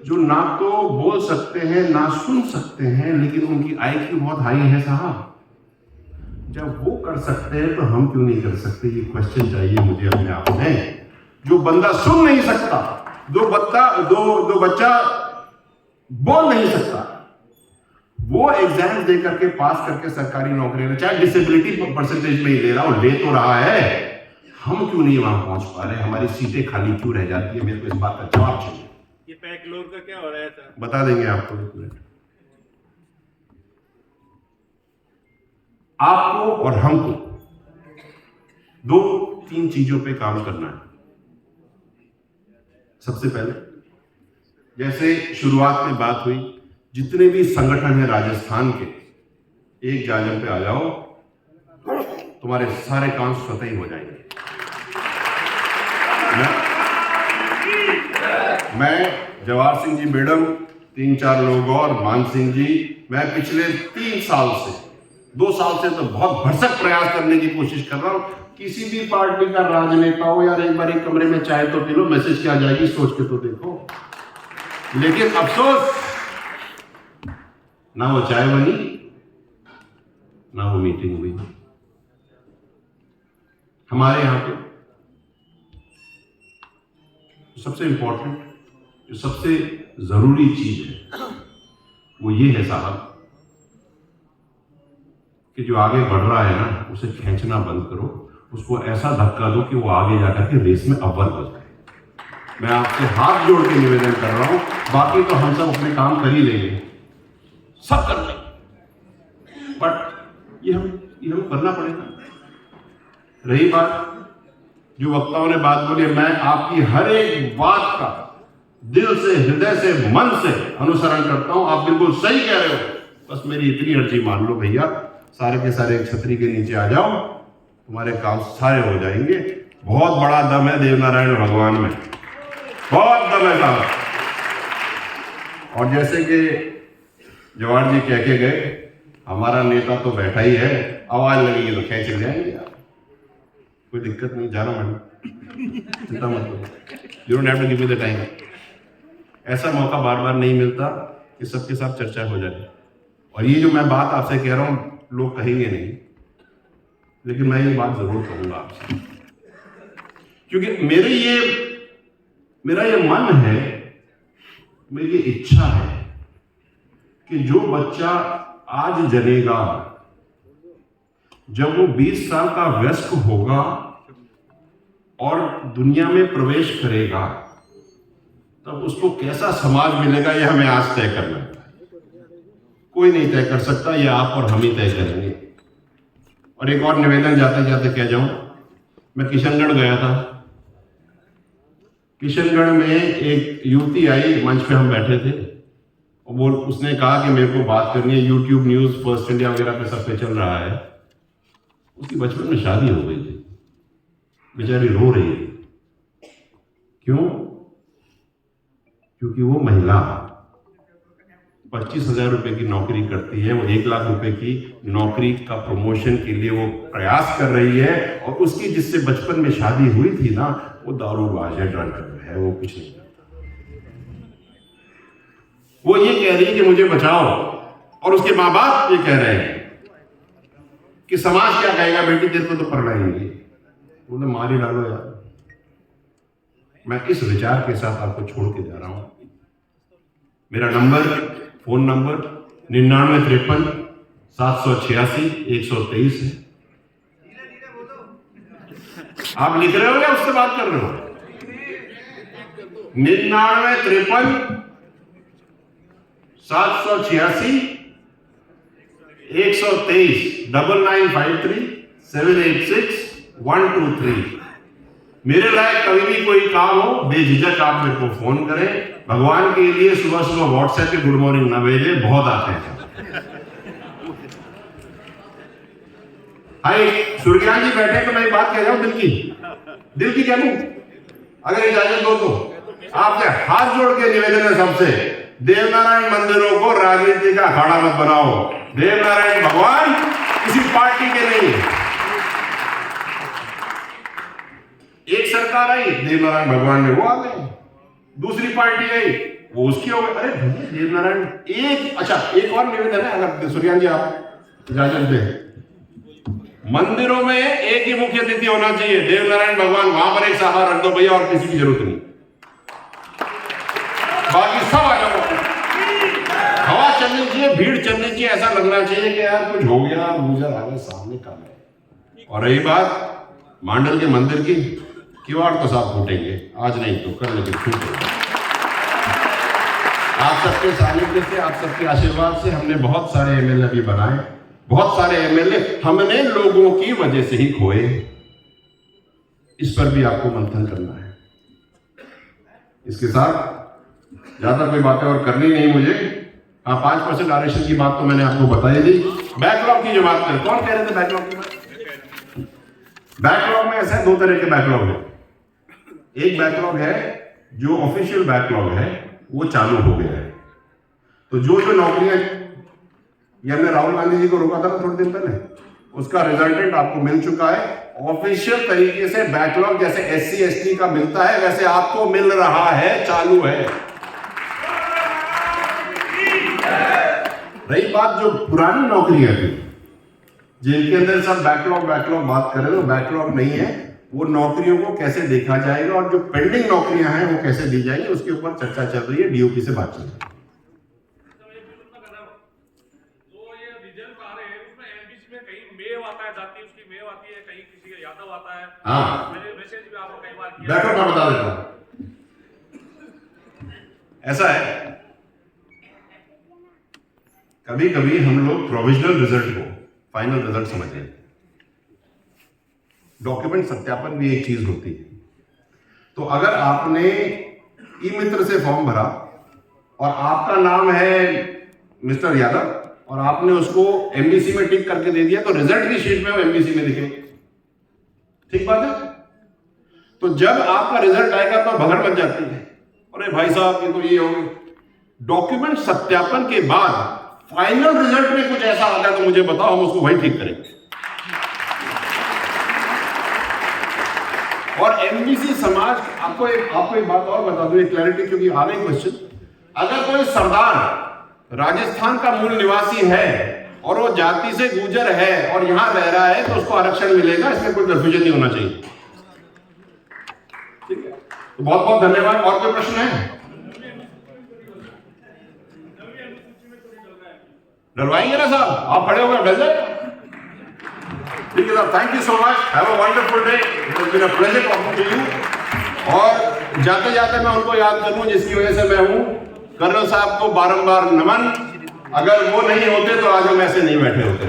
जो ना तो बोल सकते हैं ना सुन सकते हैं, लेकिन उनकी IQ बहुत हाई है साहब। जब वो कर सकते हैं तो हम क्यों नहीं कर सकते? ये क्वेश्चन चाहिए मुझे अपने आप में। जो बंदा सुन नहीं सकता, जो बच्चा बोल नहीं सकता, वो एग्जाम दे करके पास करके सरकारी नौकरी में, चाहे डिसेबिलिटी परसेंटेज में ही ले रहा हो, ले तो रहा है, हम क्यों नहीं वहां पहुंच पा रहे? हमारी सीटें खाली क्यों रह जाती है? मेरे को इस बात का जवाब चाहिए। ये बैकलॉग का क्या हो रहा है सर? बता देंगे आपको, एक मिनट। आपको और हमको 2-3 चीजों पे काम करना है। सबसे पहले, जैसे शुरुआत में बात हुई, जितने भी संगठन हैं राजस्थान के, एक जाजम पे आ जाओ, तुम्हारे सारे काम स्वतः ही हो जाएंगे। मैं जवाहर सिंह जी मैडम, 3-4 लोग और, मान सिंह जी, मैं पिछले 3 साल से, 2 साल से तो बहुत भरसक प्रयास करने की कोशिश कर रहा हूं। किसी भी पार्टी का राजनेता हो यार, एक बार एक कमरे में चाय तो पी लो, मैसेज क्या आ जाएगी सोच के तो देखो। लेकिन अफसोस, ना वो चाय बनी, ना वो मीटिंग हुई। हमारे यहां पे सबसे इंपॉर्टेंट, जो सबसे जरूरी चीज है, वो ये है साहब कि जो आगे बढ़ रहा है ना, उसे खींचना बंद करो, उसको ऐसा धक्का दो कि वो आगे जाकर के रेस में अव्वल हो जाए। मैं आपसे हाथ जोड़ के निवेदन कर रहा हूं, बाकी तो हम सब अपने काम कर ही लेंगे, सब कर लेंगे, बट ये हम करना पड़ेगा। रही बात, जो वक्ताओं ने बात बोली, मैं आपकी हर एक बात का दिल से, हृदय से, मन से अनुसरण करता हूं। आप बिल्कुल सही कह रहे हो, बस मेरी इतनी अर्जी मान लो भैया, सारे के सारे एक छतरी के नीचे आ जाओ, तुम्हारे काम सारे हो जाएंगे। बहुत बड़ा दम है देवनारायण भगवान में, बहुत दम है साहब। और जैसे कि जवाहर जी कह के गए, हमारा नेता तो बैठा ही है, आवाज लगेगी तो खींच जाएंगे आप, कोई दिक्कत नहीं, जाना मैडम, चिंता मत करो, you don't have to give me the time. ऐसा मौका बार बार नहीं मिलता कि सबके साथ चर्चा हो जाए। और ये जो मैं बात आपसे कह रहा हूं, लोग कहेंगे नहीं, लेकिन मैं ये बात जरूर कहूंगा आपसे, क्योंकि मेरा ये मन है, मेरी इच्छा है कि जो बच्चा आज जनेगा, जब वो 20 साल का वयस्क होगा और दुनिया में प्रवेश करेगा, तब उसको कैसा समाज मिलेगा, यह हमें आज तय करना है। कोई नहीं तय कर सकता, ये आप और हम ही तय करेंगे। और एक और निवेदन जाते जाते कह जाऊं, मैं किशनगढ़ गया था। किशनगढ़ में एक युवती आई, मंच पे हम बैठे थे, और उसने कहा कि मेरे को बात करनी है, यूट्यूब न्यूज, फर्स्ट इंडिया वगैरह पे सब पे चल रहा है। उसकी बचपन में शादी हो गई थी, बेचारी रो रही है। क्यों? क्योंकि वो महिला 25,000 रुपए की नौकरी करती है, वो 1 लाख रुपए की नौकरी का प्रमोशन के लिए वो प्रयास कर रही है, और उसकी जिससे बचपन में शादी हुई थी ना, वो दारूबाज है, ड्रंकर है, वो कुछ नहीं करता। वो ये कह रही है कि मुझे बचाओ, और उसके माँ बाप ये कह रहे हैं कि समाज क्या कहेगा, बेटी तेरे को तो पढ़ना ही नहीं, बोले मार ही डालो यार। मैं इस विचार के साथ आपको छोड़ के जा रहा हूं। मेरा नंबर, फोन नंबर 9953 786 123 है। आप लिख रहे हो या उससे बात कर रहे हो? 9953 786 123 9953 786 123। मेरे लायक कभी भी कोई काम हो, बेझिझक आप मेरे को फोन करें। भगवान के लिए सुबह सुबह व्हाट्सएप पे गुड मॉर्निंग ना भेजे, बहुत आते हैं। हाय सूर्यकांत जी बैठे, तो मैं एक बात कह रहा हूं, दिल की कहूं, अगर इजाजत दो तो आपसे हाथ जोड़ के निवेदन है सबसे, देवनारायण मंदिरों को राजनीति का अखाड़ा मत बनाओ। देवनारायण भगवान किसी पार्टी के नहीं। एक सरकार आई, देवनारायण भगवान ने वो आ गए, दूसरी पार्टी आई, वो उसकी हो गई। अरे भैया देवनारायण एक और निवेदन है, अगर सूर्यान जी आप इजाजत दें, मंदिरों में एक ही मुख्य अतिथि होना चाहिए, देवनारायण भगवान, वहां पर एक साहब रख दो भैया, और किसी की जरूरत नहीं, बाकी सब आ जाओ। हवा चलनी चाहिए, भीड़ चलनी चाहिए, ऐसा लगना चाहिए कि यार कुछ हो गया, गुजर आ गए, सामने काम है। और रही बात मांडल के मंदिर की, किवाड़ तो साफ फूटेंगे, आज नहीं तो कल, लेकिन फूटेंगे। आप सबके सानिध्य से, आप सबके आशीर्वाद से हमने बहुत सारे एमएलए भी बनाए, बहुत सारे एमएलए हमने लोगों की वजह से ही खोए। इस पर भी आपको मंथन करना है। इसके साथ ज्यादा कोई बातें और करनी नहीं मुझे। हाँ, 5% आरक्षण की बात तो मैंने आपको बताई दी। बैकलॉग की जो बात करें, कौन कह रहे थे बैकलॉग की बात? बैकलॉग में ऐसे 2 तरह के बैकलॉग है। एक बैकलॉग है जो ऑफिशियल बैकलॉग है, वो चालू हो गया है। तो जो नौकरियां, ये हमने राहुल गांधी जी को रोका था ना थोड़े दिन पहले, उसका रिजल्टेंट आपको मिल चुका है। ऑफिशियल तरीके से बैकलॉग जैसे SC ST का मिलता है, वैसे आपको मिल रहा है, चालू है। रही बात जो पुरानी नौकरियां थी, जिनके अंदर सब बैकलॉग बात कर रहे हो, बैकलॉग नहीं है। वो नौकरियों को कैसे देखा जाएगा और जो पेंडिंग नौकरियां हैं वो कैसे दी जाएंगी, उसके ऊपर चर्चा चल रही है, DOP से बातचीत। हाँ, बैठो, मैं बता देता हूं। ऐसा है, कभी कभी हम लोग प्रोविजनल रिजल्ट को फाइनल रिजल्ट समझ लेते हैं। डॉक्यूमेंट सत्यापन भी एक चीज होती है। तो अगर आपने ई-मित्र से फॉर्म भरा और आपका नाम है मिस्टर यादव और आपने उसको MBC में टिक करके दे दिया, तो रिजल्ट की शीट में वो MBC में दिखेगा। ठीक बात है? तो जब आपका रिजल्ट आएगा तो भगड़ मच जाती है, अरे भाई साहब ये तो ये हो गया। डॉक्यूमेंट सत्यापन के बाद फाइनल रिजल्ट में कुछ ऐसा आता है तो मुझे बताओ, हम उसको वही ठीक करेंगे। और MBC समाज, आपको एक बात और बता दूं, एक क्लैरिटी, क्योंकि आ गई क्वेश्चन। अगर कोई सरदार राजस्थान का मूल निवासी है और वो जाति से गुजर है और यहां रह रहा है, तो उसको आरक्षण मिलेगा, इसमें कोई कंफ्यूजन नहीं होना चाहिए। ठीक है, तो बहुत बहुत धन्यवाद। और कोई प्रश्न है? डलवाएंगे ना साहब, आप खड़े हो गए, डल जाए। ठीक है साहब, thank you so much, have a wonderful day, it has been a pleasure talking to you. और जाते जाते मैं उनको याद करूं जिसकी वजह से मैं हूं, कर्नल साहब को बारंबार नमन। अगर वो नहीं होते तो आज हम ऐसे नहीं बैठे होते।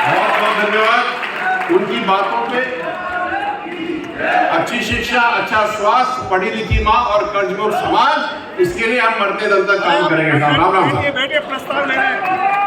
बहुत बहुत धन्यवाद। उनकी बातों पे अच्छी शिक्षा, अच्छा स्वास्थ्य, पढ़ी लिखी माँ और कर्जमुक्त समाज, इसके लिए हम मरते दम तक काम करेंगे। राम राम साहब। बैठे प्रस्ताव ले रहे हैं।